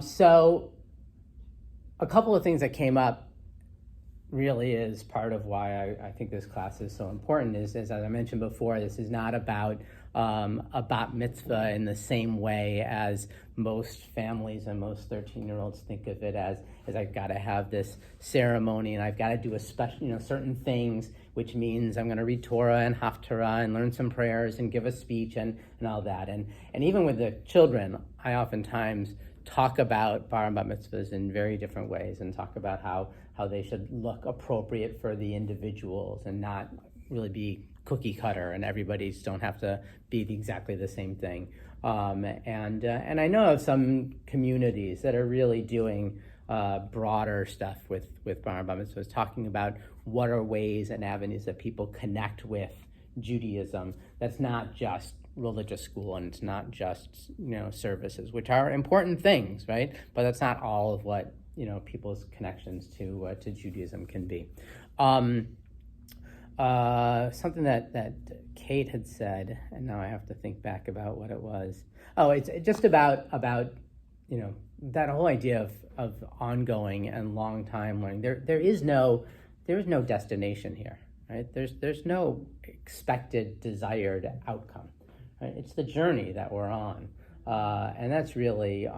So a couple of things that came up really is part of why I think this class is so important is, as I mentioned before, this is not about a bat mitzvah in the same way as most families and most 13-year-olds think of it as I've got to have this ceremony and I've got to do a special, certain things, which means I'm going to read Torah and Haftarah and learn some prayers and give a speech and all that. And even with the children, I oftentimes talk about bar and bat mitzvahs in very different ways and talk about how they should look appropriate for the individuals and not really be cookie cutter and everybody's don't have to be exactly the same thing. And I know of some communities that are really doing broader stuff with bar and bat mitzvahs, talking about what are ways and avenues that people connect with Judaism that's not just religious school and it's not just services, which are important things, right? But that's not all of what people's connections to Judaism can be. Something that Kate had said, and now I have to think back about what it was. Oh, it's just about that whole idea of ongoing and long time learning. There is no destination here, right? There's no expected desired outcome. Right? It's the journey that we're on, and that's really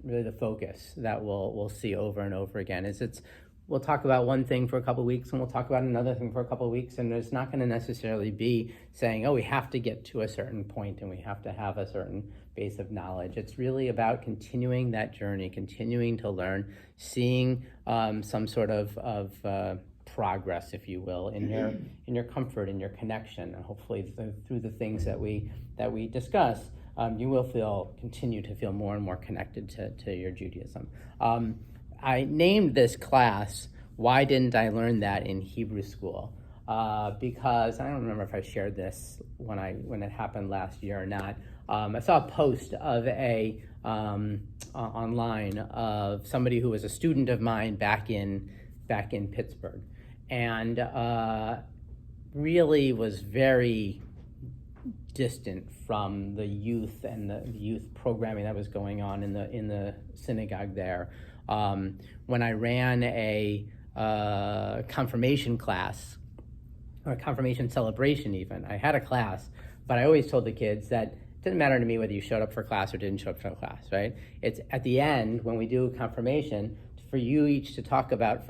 the focus that we'll see over and over again. We'll talk about one thing for a couple of weeks, and we'll talk about another thing for a couple of weeks, and it's not going to necessarily be saying, oh, we have to get to a certain point and we have to have a certain base of knowledge. It's really about continuing that journey, continuing to learn, seeing some sort of progress, if you will, in your comfort, in your connection, and hopefully through the things that we discuss, you will continue to feel more and more connected to your Judaism. I named this class, Why Didn't I Learn That in Hebrew School? Because I don't remember if I shared this when it happened last year or not. I saw a post of online of somebody who was a student of mine back in Pittsburgh, and really was very distant from the youth and the youth programming that was going on in the synagogue there. When I ran a confirmation class, or a confirmation celebration even, I had a class, but I always told the kids that it didn't matter to me whether you showed up for class or didn't show up for class, right? It's at the end, when we do confirmation, for them each to talk about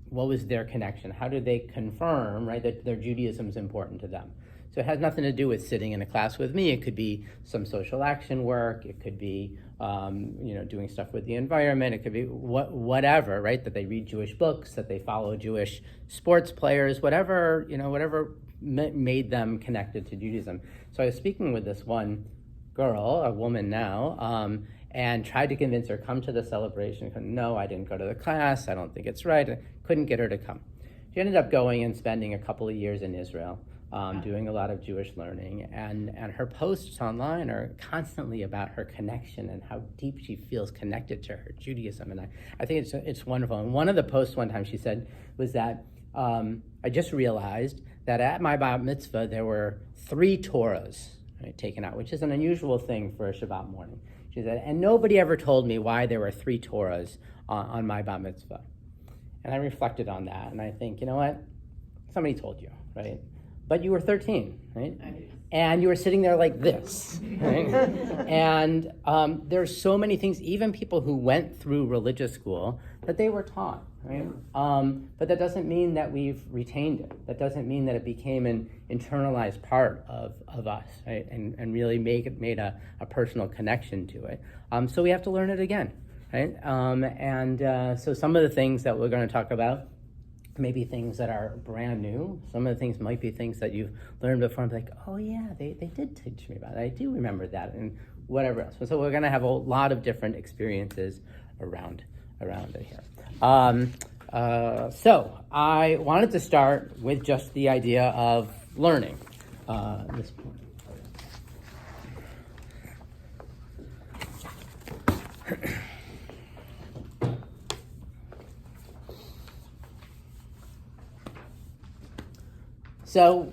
what was their connection, how did they confirm, right, that their Judaism is important to them. So it has nothing to do with sitting in a class with me. It could be some social action work. It could be, doing stuff with the environment. It could be whatever, right? That they read Jewish books, that they follow Jewish sports players, whatever made them connected to Judaism. So I was speaking with this one girl, a woman now, and tried to convince her, come to the celebration. No, I didn't go to the class. I don't think it's right. I couldn't get her to come. She ended up going and spending a couple of years in Israel. Doing a lot of Jewish learning, and her posts online are constantly about her connection and how deep she feels connected to her Judaism, and I think it's wonderful. And one of the posts one time she said was that I just realized that at my bat mitzvah there were 3 Torahs, right, taken out, which is an unusual thing for a Shabbat morning. She said, and nobody ever told me why there were 3 Torahs on my bat mitzvah. And I reflected on that, and I think, you know what? Somebody told you, right? But you were 13, right? And you were sitting there like this, right? And there's so many things, even people who went through religious school, that they were taught, right? But that doesn't mean that we've retained it. That doesn't mean that it became an internalized part of us, right? And really made a personal connection to it. So we have to learn it again, right? So some of the things that we're going to talk about, maybe things that are brand new. Some of the things might be things that you've learned before and be like, oh yeah, they did teach me about it. I do remember that, and whatever else. So we're going to have a lot of different experiences around it here. So I wanted to start with just the idea of learning. This point. So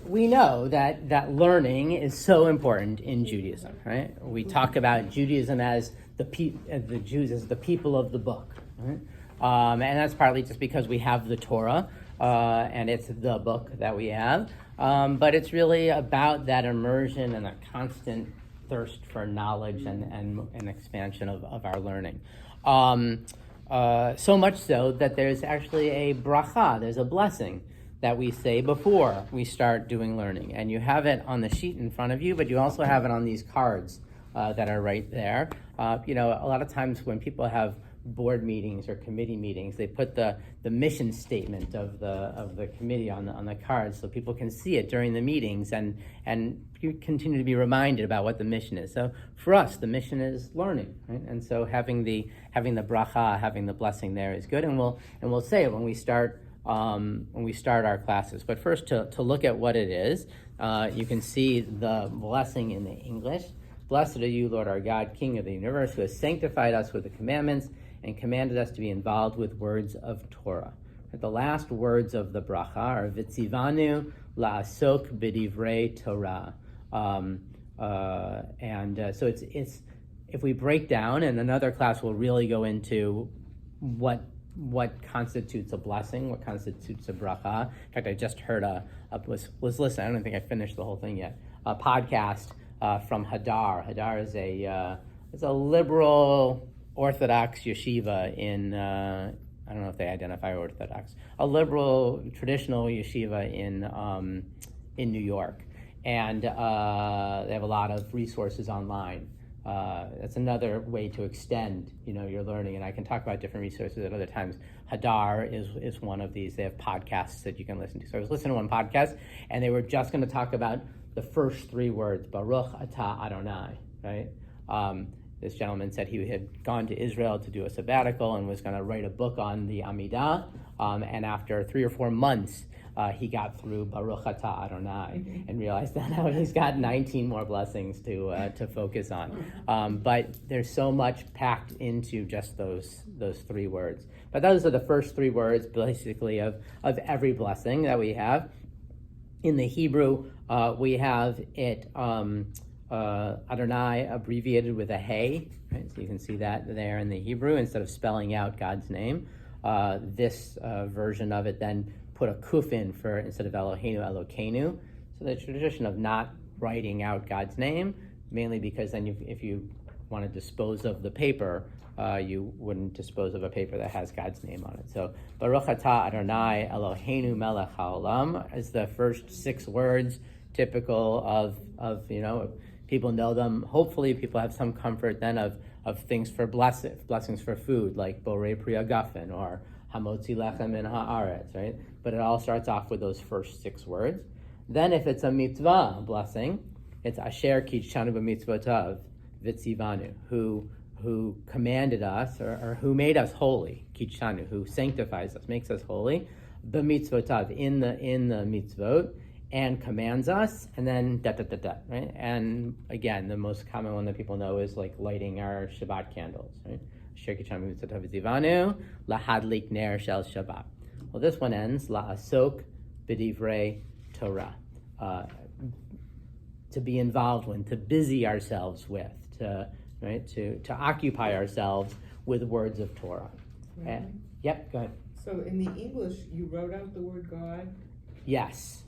we know that learning is so important in Judaism, right? We talk about Judaism as the Jews as the people of the book, right? And that's partly just because we have the Torah, and it's the book that we have. But it's really about that immersion and that constant thirst for knowledge and expansion of our learning. So much so that there's actually a bracha, there's a blessing that we say before we start doing learning. And you have it on the sheet in front of you, but you also have it on these cards that are right there. A lot of times when people have board meetings or committee meetings, they put the mission statement of the committee on the cards so people can see it during the meetings and you continue to be reminded about what the mission is. So for us, the mission is learning, right? And so having the bracha, having the blessing there is good, and we'll say it when we start our classes. But first, to look at what it is, you can see the blessing in the English. Blessed are you, Lord our God, King of the universe, who has sanctified us with the commandments and commanded us to be involved with words of Torah. The last words of the bracha are Vitzivanu la'asok b'divrei Torah. So it's if we break down, and another class will really go into what constitutes a blessing, what constitutes a bracha. In fact, I just heard was listening. I don't think I finished the whole thing yet. A podcast from Hadar. Hadar is a liberal Orthodox yeshiva in, I don't know if they identify Orthodox, a liberal traditional yeshiva in New York. And they have a lot of resources online. That's another way to extend, your learning. And I can talk about different resources at other times. Hadar is one of these. They have podcasts that you can listen to. So I was listening to one podcast, and they were just going to talk about the first three words, Baruch Atah Adonai, right? This gentleman said he had gone to Israel to do a sabbatical and was going to write a book on the Amidah. And after 3 or 4 months, he got through Baruch Atah Adonai and realized that now he's got 19 more blessings to focus on. But there's so much packed into just those 3 words. But those are the first 3 words, basically, of every blessing that we have. In the Hebrew, we have it Adonai abbreviated with a hey, right? So you can see that there in the Hebrew instead of spelling out God's name. This version of it then put a kuf in for instead of Eloheinu, Elokeinu. So the tradition of not writing out God's name, mainly because then if you want to dispose of the paper, you wouldn't dispose of a paper that has God's name on it. So Baruch Atah Adonai Eloheinu Melech HaOlam is the first 6 words, typical of people know them. Hopefully people have some comfort then of things for blessings for food, like Borei Pri Hagafen or Hamotzi Lechem Min Haaretz, right? But it all starts off with those first 6 words. Then if it's a mitzvah blessing, it's Asher Kitshanu B'mitzvotav Vitzivanu, who commanded us or who made us holy, Kitshanu, who sanctifies us, makes us holy, B'mitzvotav, in the mitzvot, and commands us, and then right? And again, the most common one that people know is like lighting our Shabbat candles, right? Lahadlik ner shel Shabbat. Well, this one ends la'asok b'divrei Torah, to be involved with, to busy ourselves with, to occupy ourselves with words of Torah. Right. Yep, go ahead. So in the English, you wrote out the word God? Yes.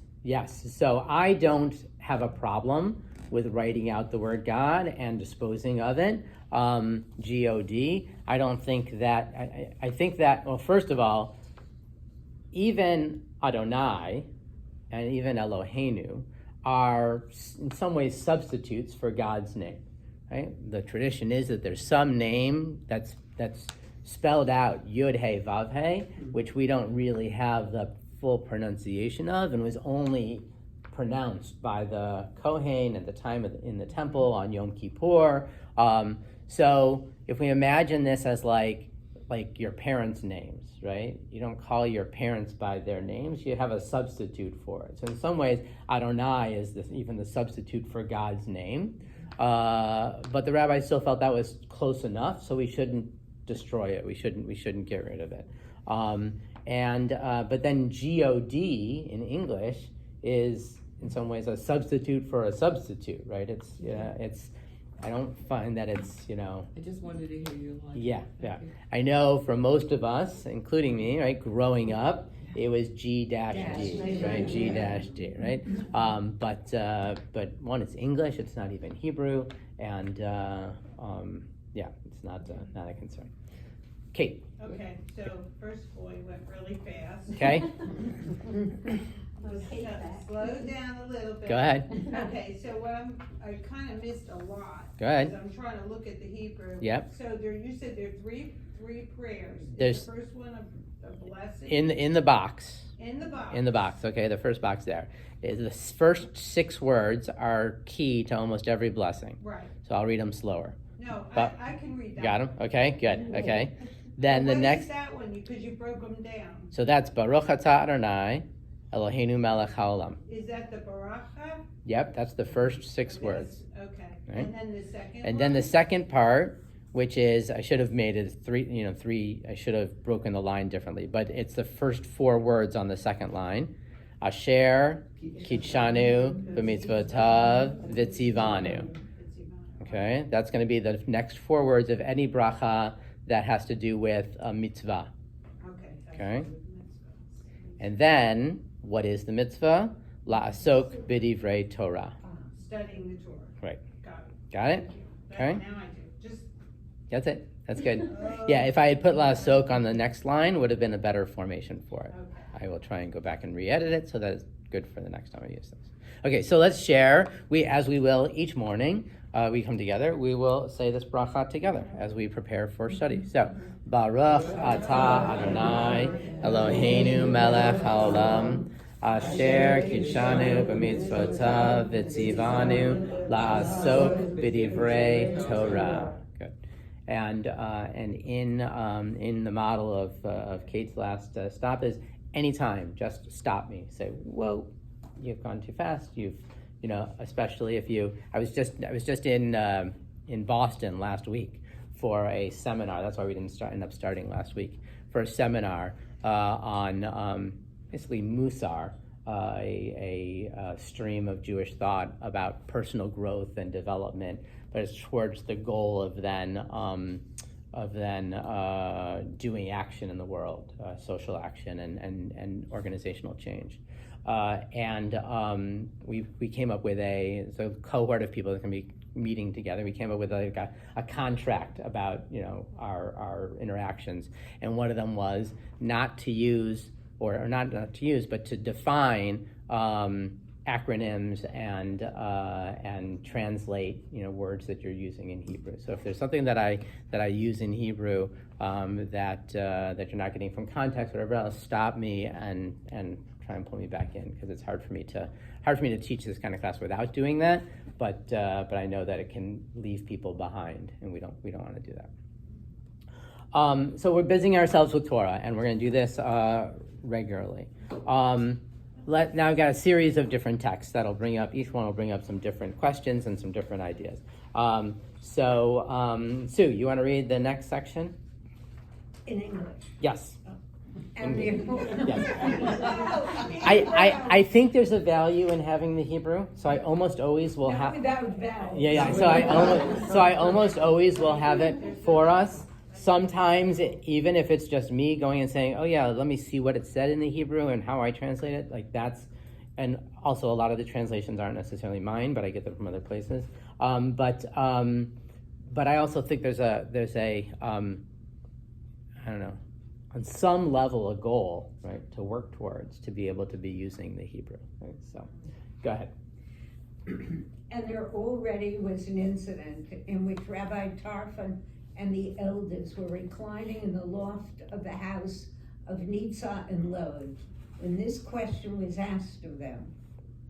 So I don't have a problem with writing out the word God and disposing of it. G-O-D. I don't think that, I think that, well, first of all, even Adonai and even Eloheinu are in some ways substitutes for God's name, right? The tradition is that there's some name that's spelled out Yud He Vav He, which we don't really have the full pronunciation of, and was only pronounced by the Kohen at the time in the temple on Yom Kippur. So if we imagine this as like your parents' names, right? You don't call your parents by their names, you have a substitute for it. So in some ways, Adonai is even the substitute for God's name. But the rabbi still felt that was close enough, so we shouldn't destroy it. We shouldn't get rid of it. But then God in English is in some ways a substitute for a substitute, right? I don't find that it's, I just wanted to hear you like yeah. I know for most of us, including me, right, growing up, it was G-D, right? G-D, right? But one, it's English, it's not even Hebrew, and it's not a concern. Kate. Okay, so first boy went really fast. Okay. Slow down a little bit. Go ahead. Okay, so I kind of missed a lot. Go ahead. Because I'm trying to look at the Hebrew. Yep. So you said there are three prayers. There's Is the first one a blessing? in the box. In the box. In the box. Okay, the first box there. The first 6 words are key to almost every blessing. Right. So I'll read them slower. No, But- I can read that. Got them? Okay, good. Okay. Then the What next. is that one? Because you broke them down. So that's Baruch Atah Adonai Eloheinu Melech Haolam. Is that the baracha? Yep, that's the first 6 words. Okay. Right. And then the second And then the second part, which is, I should have made it 3, I should have broken the line differently, but it's the first 4 words on the second line. Asher, Kitshanu, B'mitzvotav, Vitzivanu. Okay, that's going to be the next 4 words of any bracha that has to do with a mitzvah. Okay. And then, what is the mitzvah? La'asok b'divrei Torah. Studying the Torah. Right. Got Got it. it? Thank you. Okay. Now I do. Just. That's it. That's good. Yeah, if I had put la'asok on the next line, would have been a better formation for it. Okay. I will try and go back and re-edit it so that it's good for the next time I use this. Okay, so let's share. As we will each morning, we come together. We will say this bracha together as we prepare for study. So, Baruch Atah Adonai Eloheinu Melech Haolam Asher Kitshanu B'mitzvotav V'tzivanu La'asok B'divrei Torah. Good. And in the model of Kate's last stop is anytime, just stop me. Say, whoa, you've gone too fast. Especially if I was just in Boston last week for a seminar. That's why we didn't end up starting last week, for a seminar on basically Musar, a stream of Jewish thought about personal growth and development, but it's towards the goal of then doing action in the world, social action and organizational change. We came up with a cohort of people that can be meeting together. We came up with a contract about our interactions, and one of them was not to use but to define acronyms and translate words that you're using in Hebrew. So if there's something that I use in Hebrew that you're not getting from context, whatever else, stop me and try and pull me back in, because it's hard for me to teach this kind of class without doing that. But I know that it can leave people behind, and we don't want to do that. So we're busying ourselves with Torah, and we're going to do this regularly. Now I've got a series of different texts that'll bring up, each one will bring up some different questions and some different ideas. Sue, you want to read the next section? In English. Yes. And the Yes. I think there's a value in having the Hebrew, so I almost always will have. Without vowels. Yeah. So I almost always will have it for us. Sometimes, even if it's just me going and saying, "Oh yeah, let me see what it said in the Hebrew and how I translate it," like that's. And also, a lot of the translations aren't necessarily mine, but I get them from other places. But I also think there's a I don't know, on some level, a goal, right, to work towards, to be able to be using the Hebrew. Right? So, go ahead. And there already was an incident in which Rabbi Tarfon and the elders were reclining in the loft of the house of Nitza and Lod, when this question was asked of them: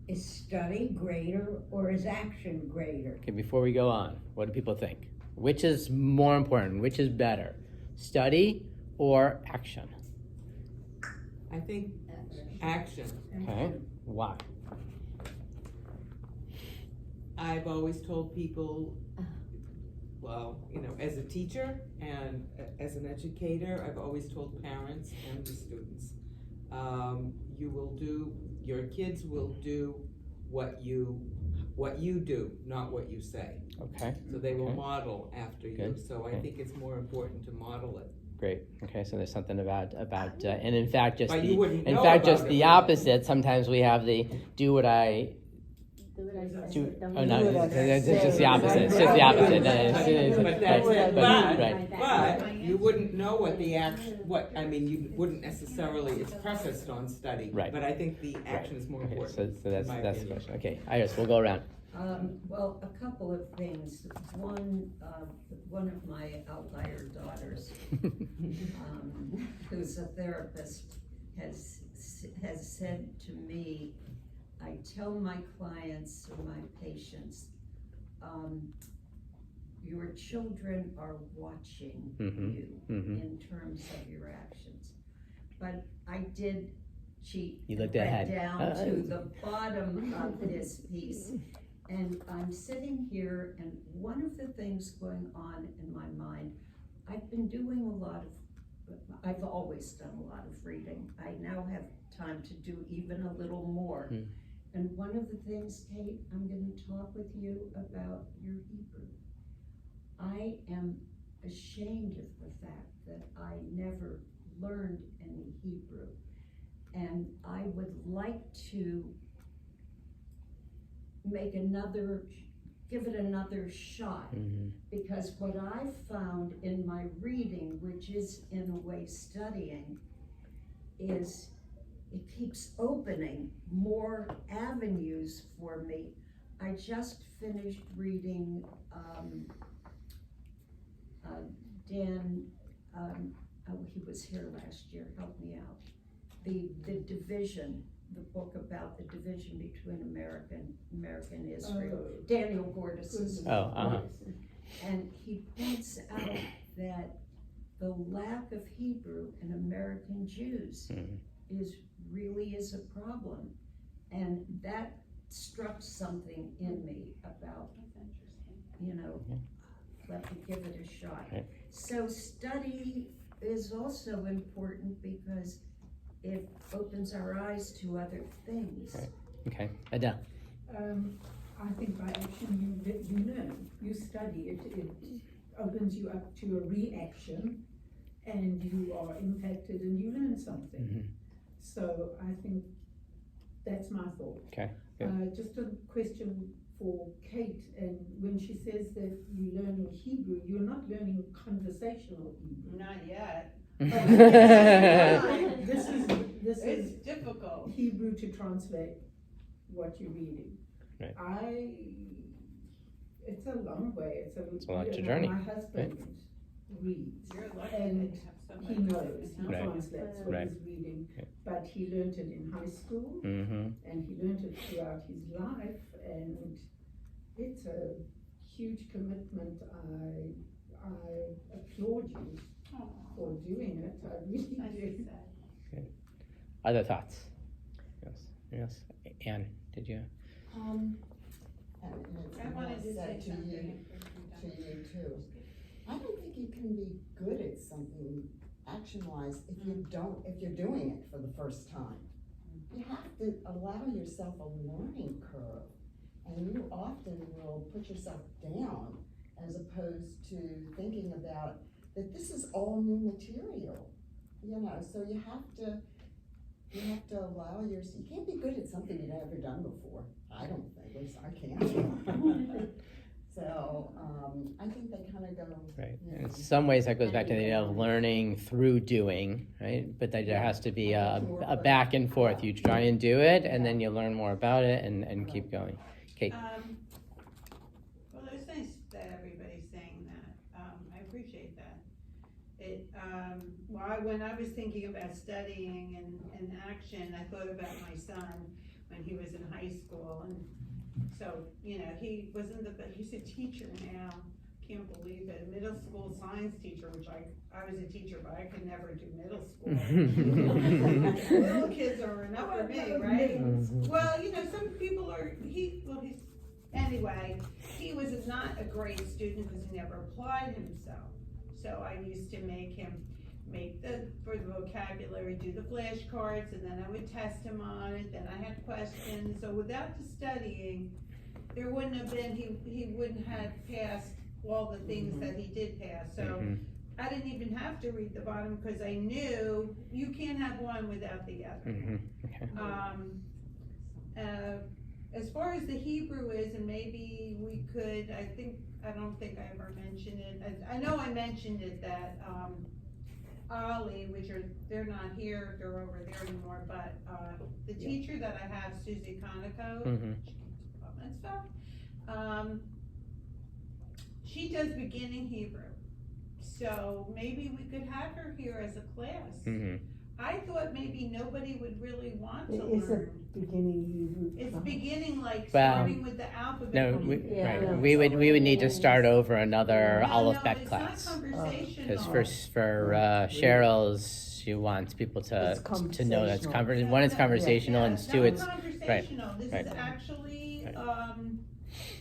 is study greater or is action greater? Okay, before we go on, what do people think? Which is more important? Which is better? Study or action? I think action. Okay, why? I've always told people, well, as a teacher and as an educator, I've always told parents and the students, your kids will do what you do, not what you say. Okay, So they will Okay. model after you. Good. So I Okay. think it's more important to model it. great. Okay, so there's something about and in fact, just But you wouldn't know just about it the without- opposite. Sometimes we have the do what I do. Oh no, it's just the opposite. It's just the opposite. No, it's- But that's right, it. right, But, right. but you wouldn't know what the action, you wouldn't necessarily, it's prefaced on study. Right. But I think the action is more Okay, important. so that's in my the opinion. question. Okay, Iris, we'll go around. Well, a couple of things. One of my outlier daughters, who's a therapist, has said to me, I tell my clients or my patients, your children are watching you in terms of your actions. But she You looked read ahead. down to the bottom of this piece. And I'm sitting here, and one of the things going on in my mind, I've always done a lot of reading. I now have time to do even a little more. And one of the things, Kate, I'm going to talk with you about your Hebrew. I am ashamed of the fact that I never learned any Hebrew. And I would like to give it another shot, because what I've found in my reading, which is in a way studying, is it keeps opening more avenues for me. I just finished reading Dan, he was here last year, help me out. The division, the book about the division between American Israel, Daniel Gordis's book. And he points out that the lack of Hebrew in American Jews really is a problem. And that struck something in me about, let me give it a shot. Okay. So study is also important because it opens our eyes to other things. Okay, Adele. I think by action you learn, you study, it opens you up to a reaction and you are impacted and you learn something. So I think that's my thought. Okay. Just a question for Kate, and when she says that you're learning Hebrew, you're not learning conversational Hebrew. Not yet. This It's is difficult. Hebrew to translate what you're reading. Right. It's a long way. It's a long journey. My husband reads, You're lucky and to have he somebody. knows, he Right. translates what Right. he's reading. Okay. But he learned it in high school, and he learned it throughout his life, and it's a huge commitment. I applaud you for doing it. I really Nice to do. say. Other thoughts? Yes. Anne, did you? And it's I wanted to say said to something. you too. I don't think you can be good at something action-wise if you're doing it for the first time. You have to allow yourself a learning curve, and you often will put yourself down as opposed to thinking about that this is all new material, so you have to allow yourself, you can't be good at something you've never done before. I don't think, at least I can't. So, I think they kind of go. Right. In some ways, that goes back to the idea of learning through doing, right? But that there has to be a back and forth. You try and do it, and then you learn more about it, and keep going. Kate. Well, it's nice that everybody's saying that. I appreciate that. When I was thinking about studying and action, I thought about my son when he was in high school, and so, he wasn't he's a teacher now, can't believe it, a middle school science teacher, which I was a teacher, but I could never do middle school. Little kids are enough for me, right? Well, some people are, anyway, he was not a great student because he never applied himself. So I used to make him for the vocabulary, do the flashcards, and then I would test him on it, then I had questions, so without the studying, there wouldn't have been, he wouldn't have passed all the things that he did pass, so I didn't even have to read the bottom, because I knew you can't have one without the other. Okay. As far as the Hebrew is, and maybe we could, I don't think I ever mentioned it, I know I mentioned it that, Ollie, they're not here, they're over there anymore, but, the teacher that I have, Susie Conoco, she keeps up and stuff, she does beginning Hebrew, so maybe we could have her here as a class. I thought maybe nobody would really want to learn. Beginning Hebrew. It's beginning like Well, starting with the alphabet. No, when we would need to start over another alphabet it's class. not conversational. Because for Cheryl's, she wants people to know that's conversational. one, it's conversational, and two, it's conversational. This right. is actually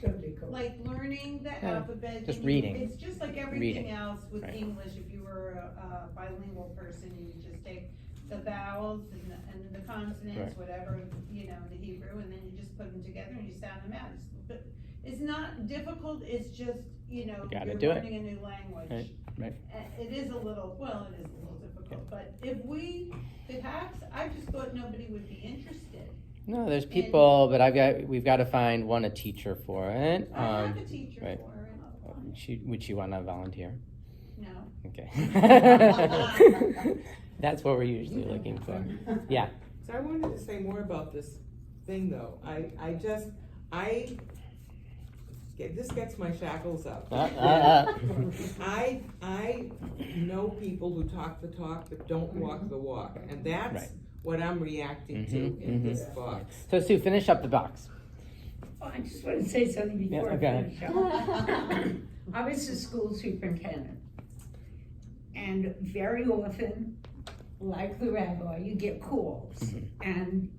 Biblical. like learning the alphabet. just and reading. It's just like everything Reading. else with Right. English. If you were a bilingual person, you would just take the vowels and the consonants, Right. whatever, the Hebrew, and then you just put them together and you sound them out. It's not difficult, it's just, gotta you're do it. learning a new language. Right. It is a little difficult, but if we could have, I just thought nobody would be interested. No, there's people, but we've got to find a teacher for it. I have a teacher right. for it. Would you want to volunteer? No. Okay. That's what we're usually looking for. Yeah. So I wanted to say more about this thing, though. This gets my shackles up. I know people who talk the talk but don't walk the walk, and that's Right. what I'm reacting to in this box. So Sue, finish up the box. Oh, I just want to say something before Yeah, I okay. finish up. I was a school superintendent, and very often, like the rabbi, you get calls, and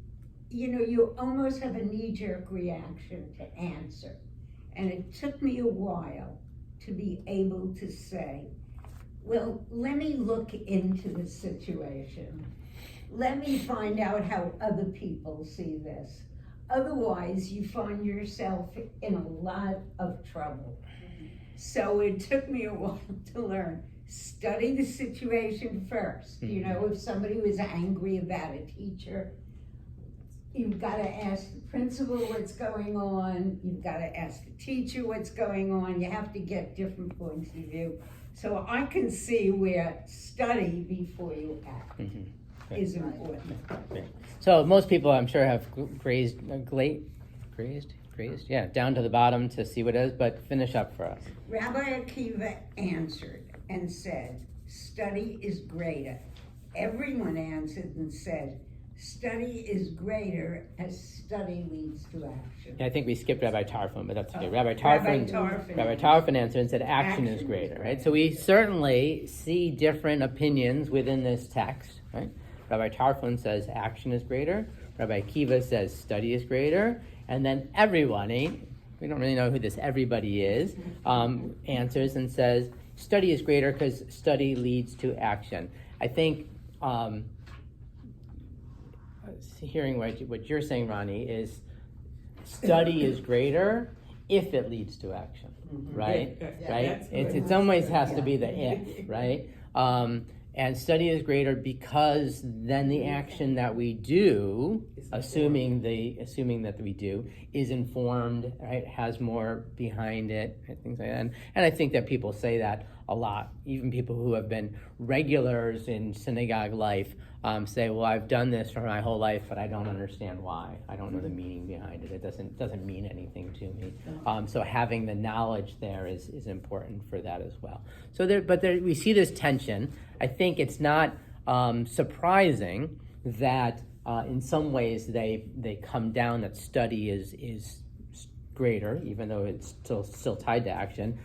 you almost have a knee-jerk reaction to answer. And it took me a while to be able to say, well, let me look into the situation. Let me find out how other people see this. Otherwise, you find yourself in a lot of trouble. So it took me a while to learn. Study the situation first. If somebody was angry about a teacher, you've got to ask the principal what's going on. You've got to ask the teacher what's going on. You have to get different points of view. So I can see where study before you act is important. So most people, I'm sure, have grazed, yeah, down to the bottom to see what it is, but finish up for us. Rabbi Akiva answered and said, study is greater. Everyone answered and said, study is greater as study leads to action. Yeah, I think we skipped Rabbi Tarfon, but that's okay. Rabbi Tarfon answered and said action is greater, right? So we certainly see different opinions within this text, right? Rabbi Tarfon says action is greater. Rabbi Akiva says study is greater. And then everybody, we don't really know who this everybody is, answers and says study is greater because study leads to action. I think hearing what you're saying, Ronnie, is study is greater if it leads to action, right? Yeah, right? It always has to be the if, right? And study is greater because then the action that we do, assuming that we do, is informed, right? Has more behind it, right? Things like that. And I think that people say that a lot. Even people who have been regulars in synagogue life say, "Well, I've done this for my whole life, but I don't understand why. I don't know the meaning behind it. It doesn't mean anything to me." So having the knowledge there is important for that as well. So we see this tension. I think it's not surprising that in some ways they come down that study is greater, even though it's still tied to action,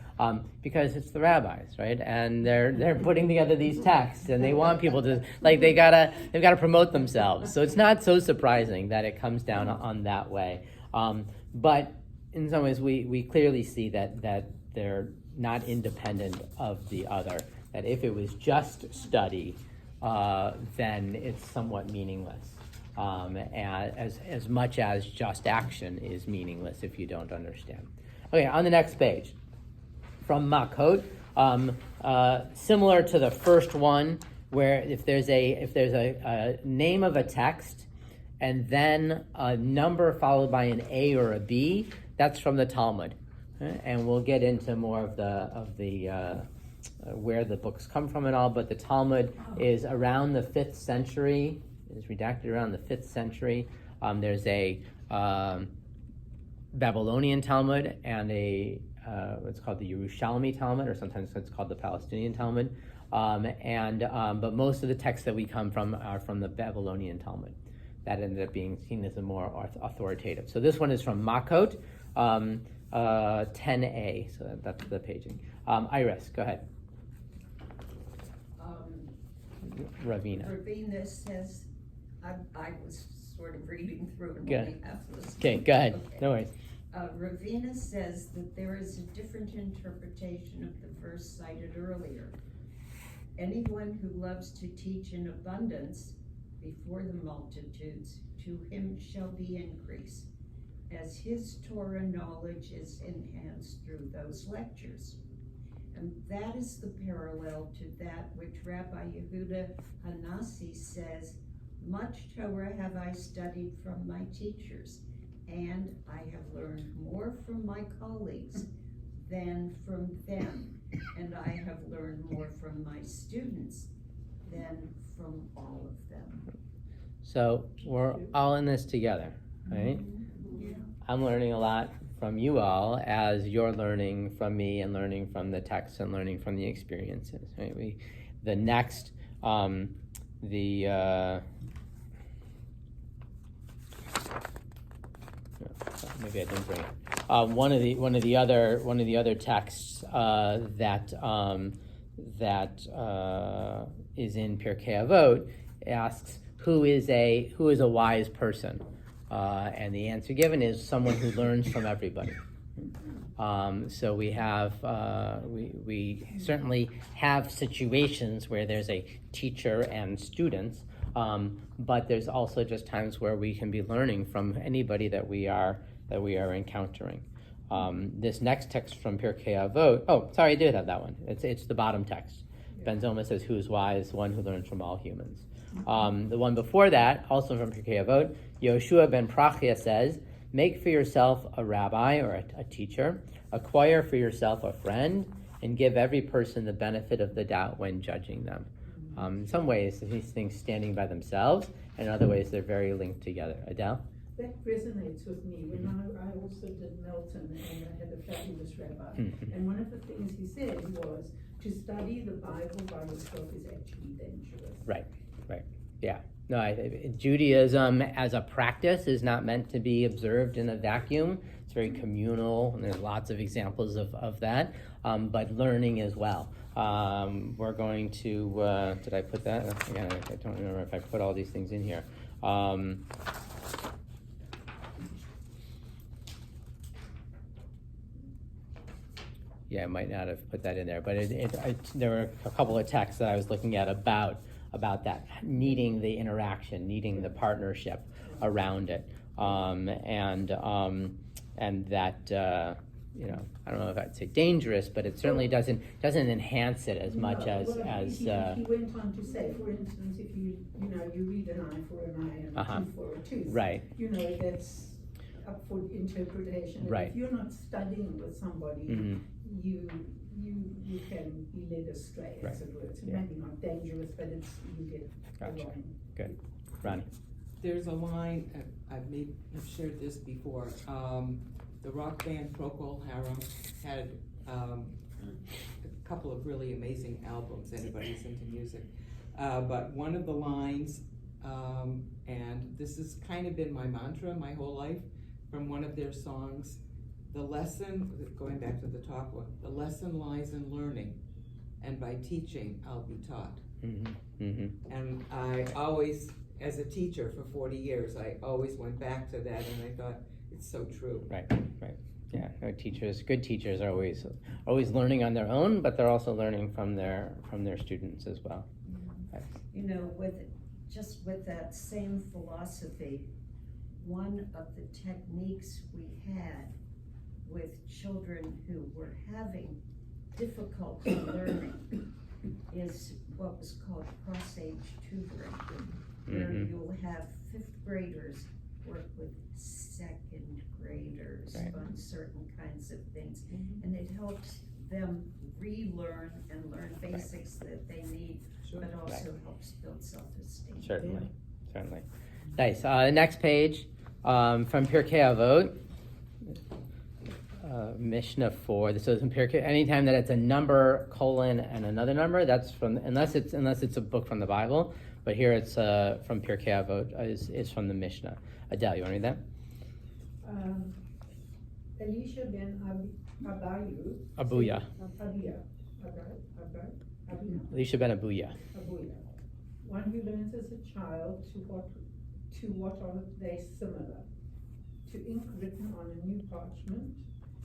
because it's the rabbis, right? And they're putting together these texts, and they want people to they've got to promote themselves. So it's not so surprising that it comes down on that way. But in some ways, we clearly see that they're not independent of the other. that if it was just study, then it's somewhat meaningless. As much as just action is meaningless if you don't understand. Okay, on the next page, from Makot, similar to the first one, where if there's a name of a text and then a number followed by an A or a B, that's from the Talmud, and we'll get into more of the where the books come from and all. But the Talmud is around the 5th century. It is redacted around the 5th century. There's a Babylonian Talmud and a what's called the Yerushalmi Talmud, or sometimes it's called the Palestinian Talmud. But most of the texts that we come from are from the Babylonian Talmud. That ended up being seen as a more authoritative. So this one is from Makot, 10a. So that's the paging. Iris, go ahead. Ravina. Ravina says, I was sort of reading through and Good. only half listening. Okay, go ahead. Okay. No worries. Ravina says that there is a different interpretation of the verse cited earlier. Anyone who loves to teach in abundance before the multitudes, to him shall be increase, as his Torah knowledge is enhanced through those lectures. And that is the parallel to that which Rabbi Yehuda Hanassi says, much Torah have I studied from my teachers, and I have learned more from my colleagues than from them, and I have learned more from my students than from all of them. So we're all in this together, right? Yeah. I'm learning a lot from you all as you're learning from me and learning from the text and learning from the experiences, right? Maybe I didn't bring it. One of the other texts that is in Pirkei Avot asks who is a wise person, and the answer given is someone who learns from everybody. So we have we certainly have situations where there's a teacher and students, but there's also just times where we can be learning from anybody that we are encountering. This next text from Pirkei Avot. Oh, sorry, I did have that one. It's the bottom text. Ben Zoma says, "Who is wise? One who learns from all humans." The one before that, also from Pirkei Avot, Yoshua ben Prachia says, "Make for yourself a rabbi or a teacher, acquire for yourself a friend, and give every person the benefit of the doubt when judging them." In some ways, these things standing by themselves, and in other ways, they're very linked together. Adele? That resonates with me. When I also did Milton, and I had a fabulous rabbi. And one of the things he said was, to study the Bible by yourself is actually dangerous. Right. Yeah. No, Judaism as a practice is not meant to be observed in a vacuum. It's very communal, and there's lots of examples of that, but learning as well. We're going to, did I put that? Again, I don't remember if I put all these things in here. Yeah, I might not have put that in there, but there were a couple of texts that I was looking at about that, needing the interaction, needing the partnership around it, and that I don't know if I'd say dangerous, but it certainly doesn't enhance it as much as. He went on to say, for instance, if you read an eye for an eye and a tooth for a tooth, right? That's up for interpretation. Right. If you're not studying with somebody, Mm-hmm. you can be led astray, as it were. It's maybe not dangerous, but you get wrong. Good. Ronnie. There's a line, I've shared this before. The rock band Procol Harum had a couple of really amazing albums, anybody who's into music. But one of the lines, and this has kind of been my mantra my whole life, from one of their songs, the lesson, going back to the top one, the lesson lies in learning, and by teaching, I'll be taught. Mm-hmm. Mm-hmm. And I always, as a teacher for 40 years, I always went back to that, and I thought, it's so true. Right. Yeah, no, good teachers are always learning on their own, but they're also learning from their students as well. You know, with that same philosophy, one of the techniques we had with children who were having difficulty learning is what was called cross-age tutoring, where you'll have fifth graders work with second graders Right. on certain kinds of things. And it helps them relearn and learn basics that they need, but also helps build self-esteem. Certainly. Nice. Next page, from Pirkei Avot, Mishnah 4. So in Pirkei, anytime that it's a number, colon, and another number, that's from, unless it's a book from the Bible, but here it's from Pirkei Avot, is from the Mishnah. Adele, you want to read that? Elisha ben Abayu. Abuya. Elisha ben Abuya. Abuya. One who learns as a child to what are they similar? To ink written on a new parchment,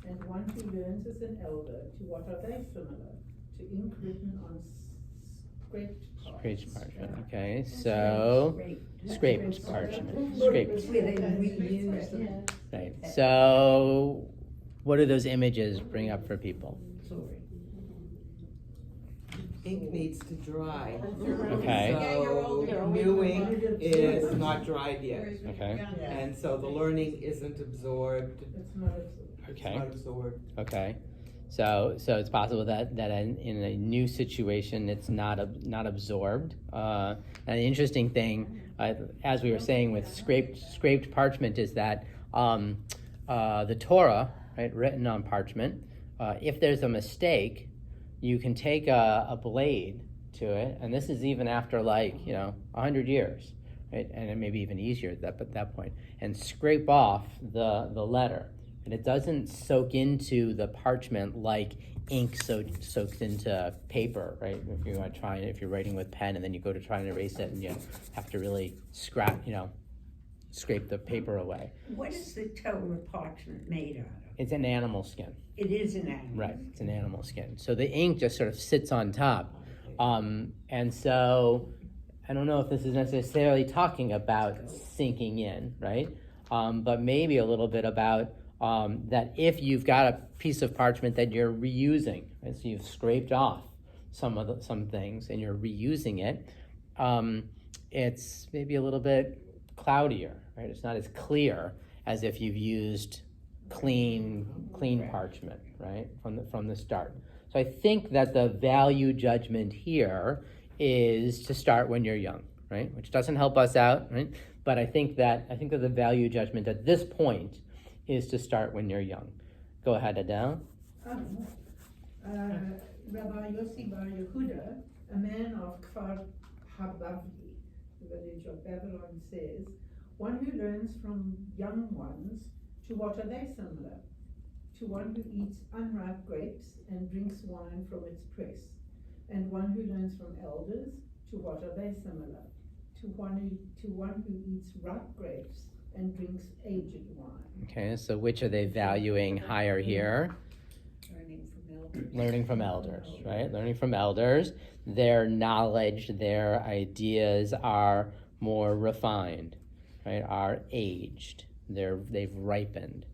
and one who learns as an elder, to what are they similar? To ink written on scraped Parchment. Okay, so scraped parchment. Scraped. Where they reuse them. Right. So, what do those images bring up for people? Ink needs to dry. Okay. So new ink is not dried yet. Okay. And so the learning isn't absorbed. It's not a It's not absorbed. Okay. So it's possible that in a new situation it's not absorbed. And the interesting thing, as we were saying with scraped parchment, is that the Torah, right, written on parchment, if there's a mistake, you can take a blade to it, and this is even after 100 years, right, and it may be even easier at that point, and scrape off the letter. And it doesn't soak into the parchment like ink soaks into paper, right? If you're writing with pen and then you go to try and erase it and you have to really scrape the paper away. What is the Torah parchment made out of? It's an animal skin. It is an animal. Right, it's an animal skin. So the ink just sort of sits on top. And so I don't know if this is necessarily talking about sinking in, right? But maybe a little bit about that if you've got a piece of parchment that you're reusing, right? So you've scraped off some things and you're reusing it, it's maybe a little bit cloudier, right? It's not as clear as if you've used clean parchment, right, from the start. So I think that the value judgment here is to start when you're young, right, which doesn't help us out, right? But I think that the value judgment at this point is to start when you're young. Go ahead, Adele. Rabbi Yossi Bar Yehuda, a man of Kfar Habavdi, the village of Babylon, says, one who learns from young ones, to what are they similar? To one who eats unripe grapes and drinks wine from its press. And one who learns from elders, to what are they similar? To one who eats ripe grapes and drinks aged wine. Okay, so which are they valuing higher here? Learning from elders, right? Learning from elders. Their knowledge, their ideas are more refined, right? Are aged. They've ripened,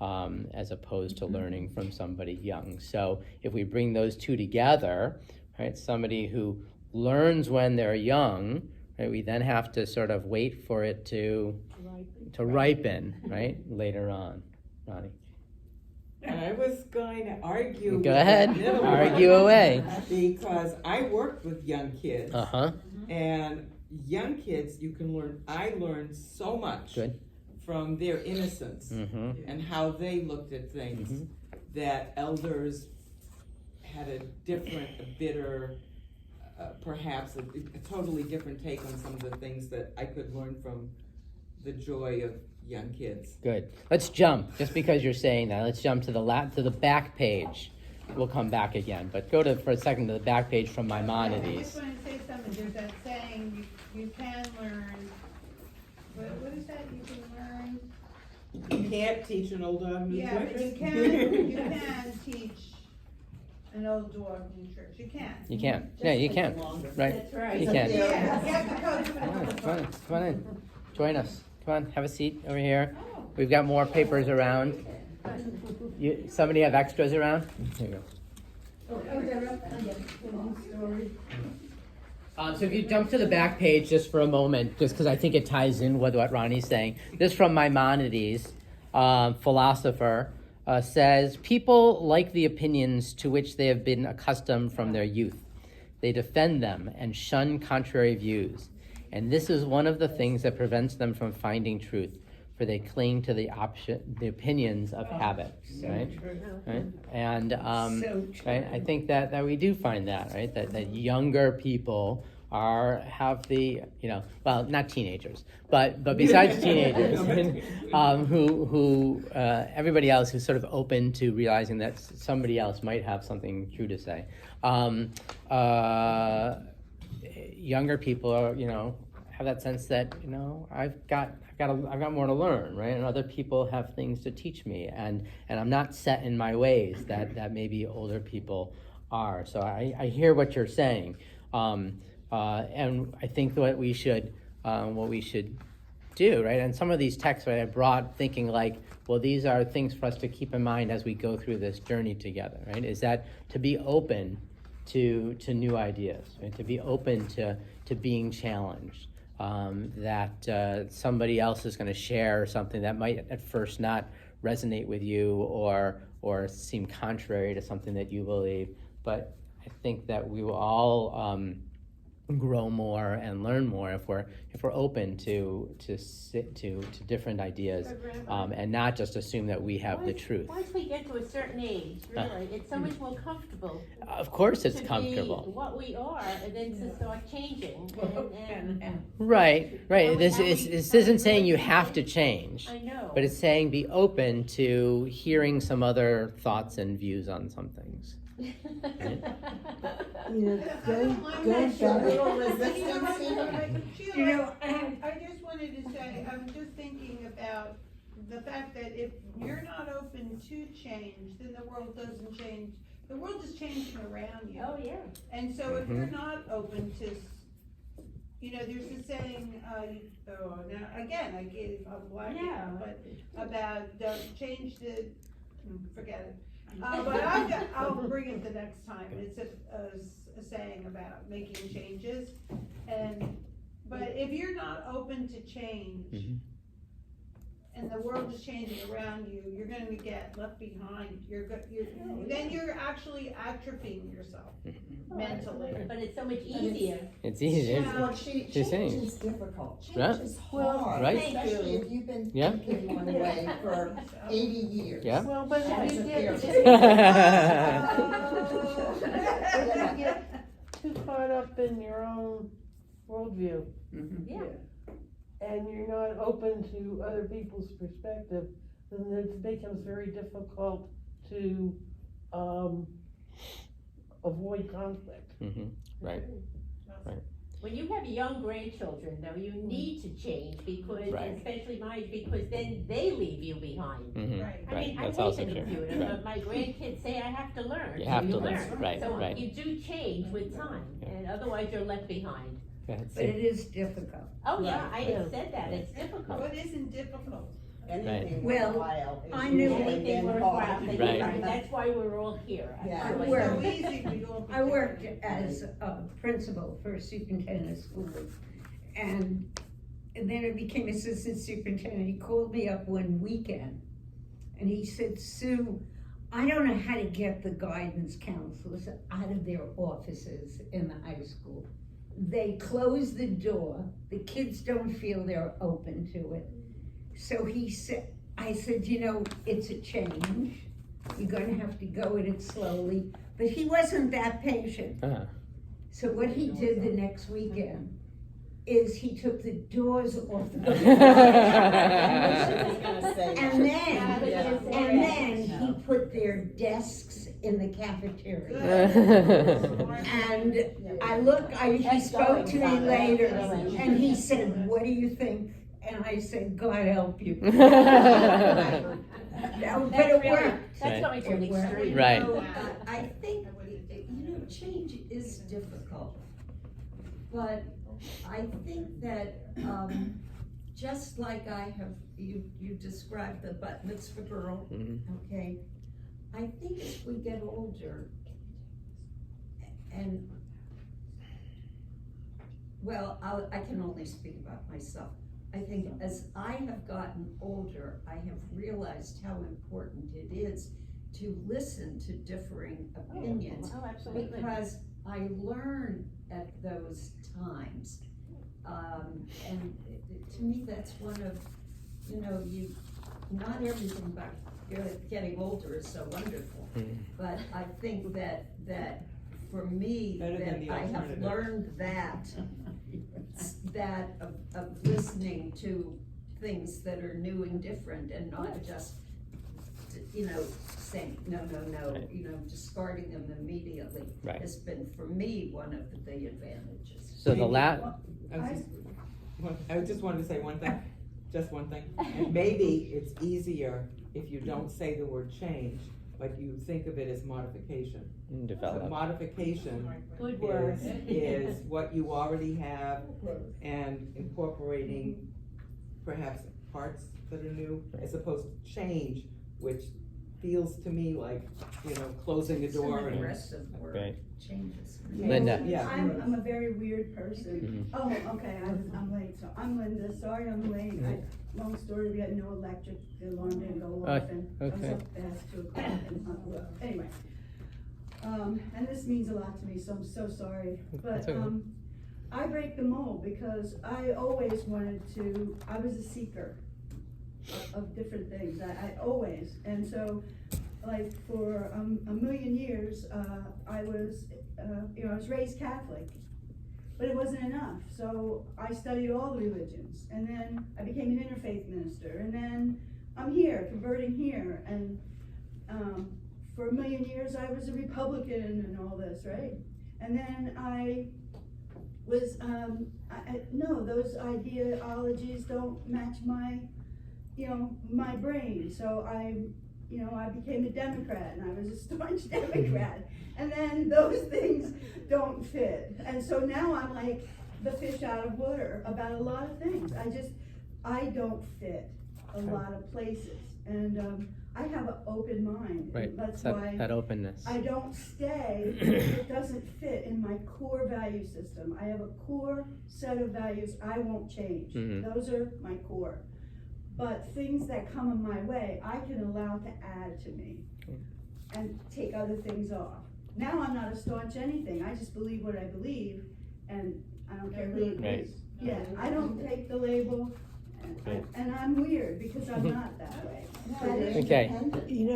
as opposed to learning from somebody young. So if we bring those two together, right? Somebody who learns when they're young, right? We then have to sort of wait for it to ripen, right? Later on. Ronnie. I was going to argue. Go ahead, argue away. Because I worked with young kids. Uh-huh. And young kids, I learned so much. Good. From their innocence and how they looked at things, that elders had a different, a bitter, perhaps a totally different take on some of the things that I could learn from the joy of young kids. Good. Let's jump. Just because you're saying that, let's jump to the back page. We'll come back again, but go for a second to the back page from I Maimonides. just want to say something. There's that saying, you can learn. What is that? You can learn You can't teach an old dog new Yeah, but tricks. you can teach an old dog new tricks, you can. You can. Yeah, you can. Right. That's right. You can. Yeah, you have to coach them. Come on in. Join us. Come on, have a seat over here. We've got more papers around. Somebody have extras around? Here you go. So if you jump to the back page just for a moment, just because I think it ties in with what Ronnie's saying. This from Maimonides, philosopher, says, people like the opinions to which they have been accustomed from their youth. They defend them and shun contrary views. And this is one of the things that prevents them from finding truth, for they cling to the opinions of habits, right? And right, I think that we do find that, right? That younger people have the, well, not teenagers, but besides teenagers, who everybody else who's sort of open to realizing that somebody else might have something true to say. Younger people are, have that sense that, I've got more to learn, right? And other people have things to teach me, and I'm not set in my ways that maybe older people are. So I hear what you're saying, and I think what we should do, right? And some of these texts, right, I brought thinking like, well, these are things for us to keep in mind as we go through this journey together, right? Is that to be open to new ideas, right? To be open to being challenged. That somebody else is going to share something that might at first not resonate with you or seem contrary to something that you believe. But I think that we will all grow more and learn more if we're open to different ideas, and not just assume that we have the truth. Once we get to a certain age, really, it's so much more comfortable. Of course, it's to comfortable. Be what we are, and then to start changing. And Right. This isn't saying you have to change. I know. But it's saying be open to hearing some other thoughts and views on some things. Go back. Little resistance here. Sheila, I just wanted to say, I'm just thinking about the fact that if you're not open to change, then the world doesn't change. The world is changing around you. Oh, yeah. And so if you're not open to, there's a saying, now, again, I gave a black, but about don't change forget it. But I'll bring it the next time. It's a saying about making changes, but if you're not open to change, and the world is changing around you, you're going to get left behind. Then you're actually atrophying yourself mentally. But it's so much easier. It's easier. Well, change is difficult. Change Yeah. is hard, Right. especially if you've been Yeah. thinking one way for 80 years. Yeah. Well, but As if a you therapist. get too caught up in your own worldview, Yeah. and you're not open to other people's perspective, then it becomes very difficult to avoid conflict. Right. When you have young grandchildren, though, you need to change because, Right. especially my age, because then they leave you behind. Right. I mean, That's I also hate the true. computer, Right. but my grandkids say I have to learn. You so have you to learn. Right. So Right. you do change with time, and otherwise you're left behind. Go ahead, But Sue. it is difficult. Oh, yeah, I Yeah. have said that, it's difficult. What isn't difficult? Anything Well, worthwhile is I knew usually Anything been worthwhile, hard. that Right. you learn. That's why we're all here. Yeah. It was Well, so easy for you all to I worked do. as a principal for a superintendent of schools, and then I became assistant superintendent. He called me up one weekend, and he said, Sue, I don't know how to get the guidance counselors out of their offices in the high school. They close the door, the kids don't feel they're open to it. So I said, it's a change. You're gonna have to go at it slowly. But he wasn't that patient. So what he did the next weekend is he took the doors off the and then he put their desks in the cafeteria. And he spoke to me later, and he said, what do you think and I said, God help you. That's But it really, worked. that's going to an It worked. extreme. Right. You know, I think, change is difficult. But I think that, just like you described the bat mitzvah girl, okay? I think as we get older, and, well, I can only speak about myself. I think as I have gotten older, I have realized how important it is to listen to differing opinions. Oh, absolutely. Because I learn at those times. And to me, that's one of, not everything about getting older is so wonderful. But I think that for me, Better than that the I have alternative. learned that of listening to things that are new and different and not just, saying, no, Right. discarding them immediately. Right. Has been, for me, one of the advantages. So the I just wanted to say one thing, just one thing. And maybe it's easier if you don't say the word change, but you think of it as modification. So develop. modification Good word. is what you already have and incorporating perhaps parts that are new, as opposed to change, which feels to me like, closing a door It's an and. aggressive word, Right. changes. Linda. Yeah. I'm a very weird person. Oh, okay, I'm late, so I'm Linda, sorry I'm late. Long story, we had no electric, the alarm didn't go off, and I was okay. up past 2:00 and, anyway. And this means a lot to me, so I'm so sorry, but, That's okay. I break the mold because I always I was a seeker of different things, I always, and so, like, for a million years, I was raised Catholic, but it wasn't enough, so I studied all the religions, and then I became an interfaith minister, and then I'm here, converting here, and, for a million years, I was a Republican and all this, right? And then I was, no, those ideologies don't match my brain, so I became a Democrat, and I was a staunch Democrat, and then those things don't fit, and so now I'm like the fish out of water about a lot of things. I don't fit a lot of places, and I have an open mind, Right. and that's that, why that openness. I don't stay if it doesn't fit in my core value system. I have a core set of values I won't change. Those are my core. But things that come in my way, I can allow to add to me and take other things off. Now I'm not a staunch anything. I just believe what I believe, and I don't care who it Right. is. Yeah, I don't take the label, and I'm weird because I'm not that way. That is Okay. dependent. I You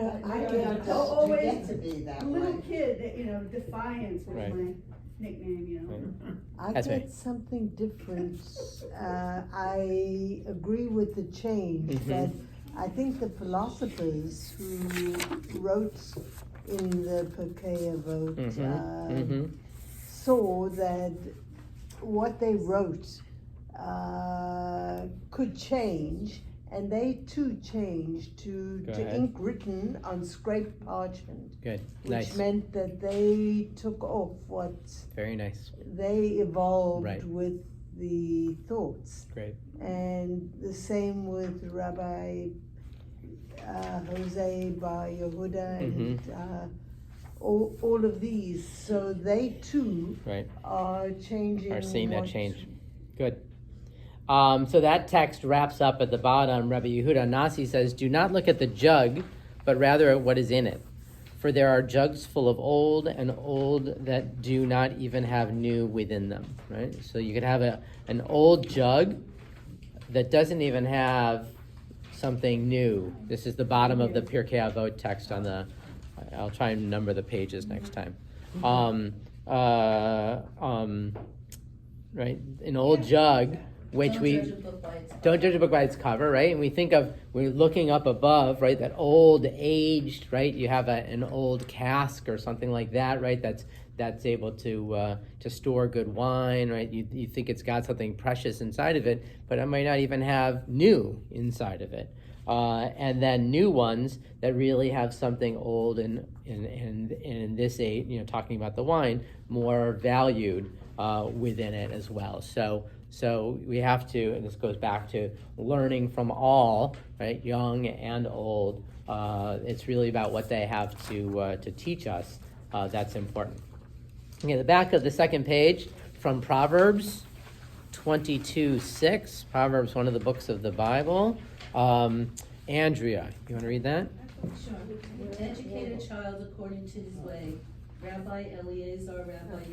don't don't always get to be that a little way. kid that Defiance was Right. my nickname. Right. I That's get right. something different. I agree with the change, but I think the philosophers who wrote in the Pirkei Avot saw that what they wrote could change, and they too changed to ahead. ink written on scraped parchment, Good. which Nice. meant that they took off what Very nice. they evolved Right. with the thoughts. Great. And the same with Rabbi Jose Bar Yehuda and all of these. So they too Right. are changing. Are seeing that what- change. Good. So that text wraps up at the bottom. Rabbi Yehuda Nasi says, "Do not look at the jug, but rather at what is in it. For there are jugs full of old, and old that do not even have new within them." Right. So you could have an old jug that doesn't even have something new. This is the bottom of the Pirkei Avot text on the. I'll try and number the pages next time. Right, an old jug which Don't we judge a book by its cover. don't judge a book by its cover, right? And we think of, we're looking up above, right? That old aged, right? You have an old cask or something like that, right? That's able to store good wine, right? You think it's got something precious inside of it, but it might not even have new inside of it. And then new ones that really have something old and in this age, talking about the wine, more valued within it as well. So we have to, and this goes back to learning from all, right, young and old. It's really about what they have to teach us. That's important. Okay, the back of the second page from Proverbs 22:6. Proverbs, one of the books of the Bible. Andrea, you want to read that? Sure. Educate a child according to his way. Rabbi Eleazar, Rabbi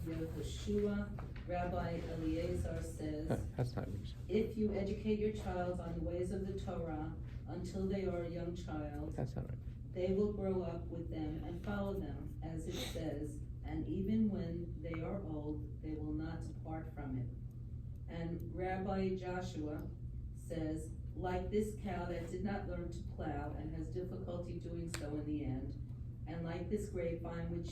Yehoshua, Rabbi Eleazar says, That's not. if you educate your child on the ways of the Torah until they are a young child, That's not right. they will grow up with them and follow them, as it says, and even when they are old, they will not depart from it. And Rabbi Joshua says, like this cow that did not learn to plow and has difficulty doing so in the end, and like this grapevine which,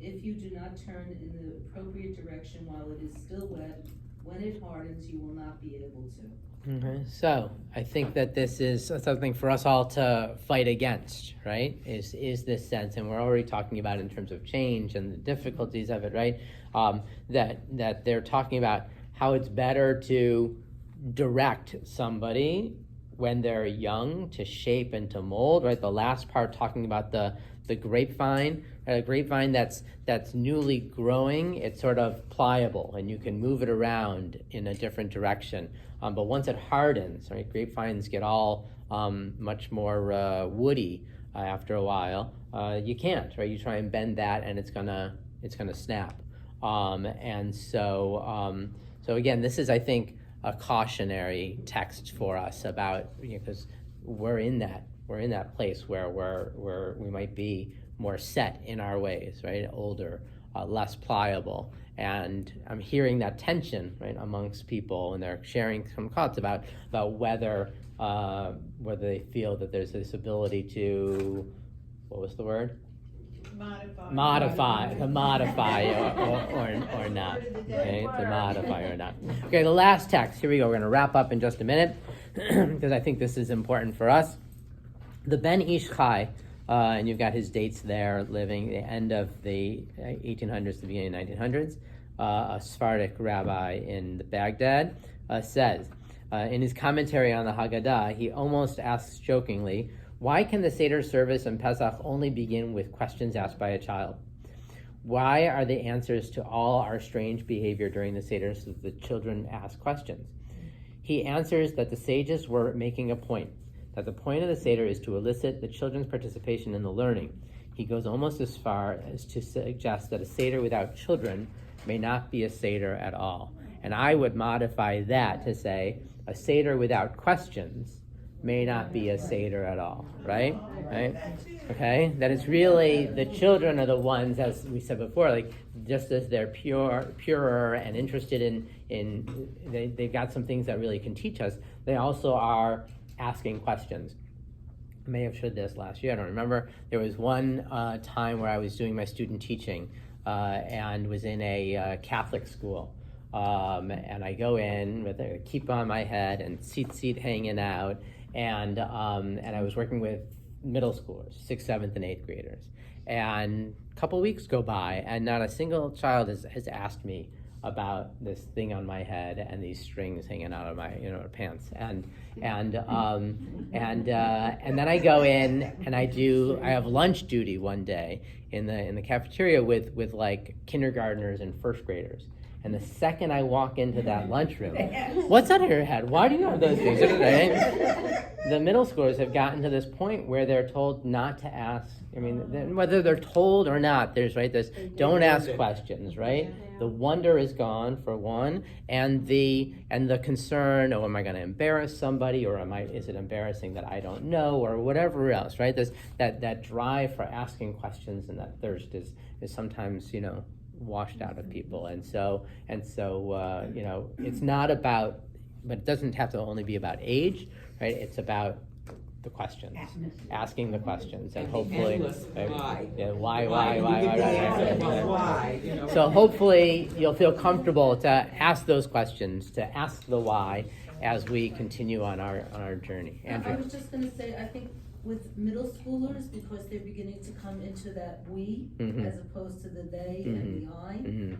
if you do not turn in the appropriate direction while it is still wet, when it hardens, you will not be able to. Okay. So I think that this is something for us all to fight against, right? Is this sense, and we're already talking about it in terms of change and the difficulties of it, right? That they're talking about how it's better to direct somebody when they're young to shape and to mold, right? The last part talking about the grapevine, a grapevine that's newly growing, it's sort of pliable and you can move it around in a different direction. But once it hardens, right, grapevines get all much more woody after a while. You can't, right? You try and bend that and it's gonna snap. And so again, this is, I think, a cautionary text for us about, because we're in that place where we might be more set in our ways, right? Older, less pliable. And I'm hearing that tension, right, amongst people, and they're sharing some thoughts about whether they feel that there's this ability to, what was the word? Modify or not. Okay, to modify or not. Okay, the last text. Here we go. We're going to wrap up in just a minute because I think this is important for us. The Ben Ish Chai, and you've got his dates there, living the end of the 1800s to the beginning of the 1900s. A Sephardic rabbi in Baghdad says, in his commentary on the Haggadah, he almost asks jokingly, why can the Seder service and Pesach only begin with questions asked by a child? Why are the answers to all our strange behavior during the Seder so that the children ask questions? He answers that the sages were making a point, that the point of the Seder is to elicit the children's participation in the learning. He goes almost as far as to suggest that a Seder without children may not be a Seder at all. And I would modify that to say, a Seder without questions may not be a Seder at all, right? Okay? That it's really, the children are the ones, as we said before, like, just as they're purer and interested in they've got some things that really can teach us, they also are asking questions. I may have shared this last year, I don't remember. There was one time where I was doing my student teaching and was in a Catholic school. And I go in with a kippah on my head and seat hanging out, and I was working with middle schoolers, 6th, 7th, and 8th graders. And a couple weeks go by, and not a single child has asked me about this thing on my head and these strings hanging out of my pants. And then I go in and I have lunch duty one day in the cafeteria with like kindergartners and first graders. And the second I walk into that lunchroom, what's on your head? Why do you have those things? The middle schoolers have gotten to this point where they're told not to ask. I mean, whether they're told or not, there's this don't ask questions, right? The wonder is gone for one, and the concern, oh, am I going to embarrass somebody, or is it embarrassing that I don't know, or whatever else, right? That drive for asking questions and that thirst is sometimes washed out of people. And so you know, it's not about, but it doesn't have to only be about age, right? It's about the questions, asking the questions, and hopefully, endless why. yeah, why, Why, you know. So hopefully you'll feel comfortable to ask those questions, to ask the why as we continue on our journey. I Andrea. was just gonna say, I think with middle schoolers, because they're beginning to come into that we, Mhm. as opposed to the they and the I, Mhm.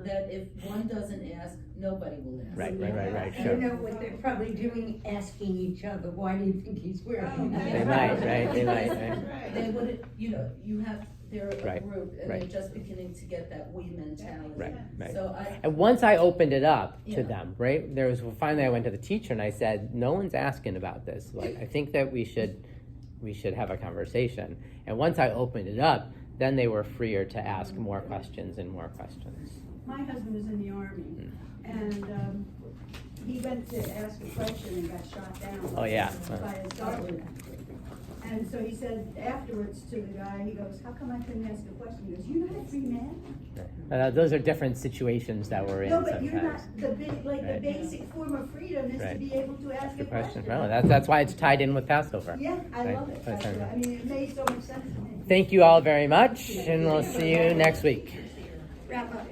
that if one doesn't ask, nobody will ask. Right, You sure. know what they're probably doing, asking each other, why do you think he's wearing that? They might, right, they might, right. They wouldn't, you know, they're a Right, group, and right. they're just beginning to get that we mentality. Right. So And once I opened it up to Yeah. them, right, finally I went to the teacher and I said, no one's asking about this. Like, I think that we should have a conversation. And once I opened it up, then they were freer to ask more questions and more questions. My husband was in the army, and he went to ask a question and got shot down. Oh, yeah. By a sergeant. And so he said afterwards to the guy, he goes, how come I couldn't ask a question? He goes, you're not a free man? Those are different situations that we're in No, but you're not, sometimes. the Right. basic form of freedom is to Right. be able to ask Ask a a question. question. No, that's why it's tied in with Passover. Yeah, I Right. love it. That's right. I mean, it made so much sense to me. Thank you all very much, and we'll see you next week. Wrap up.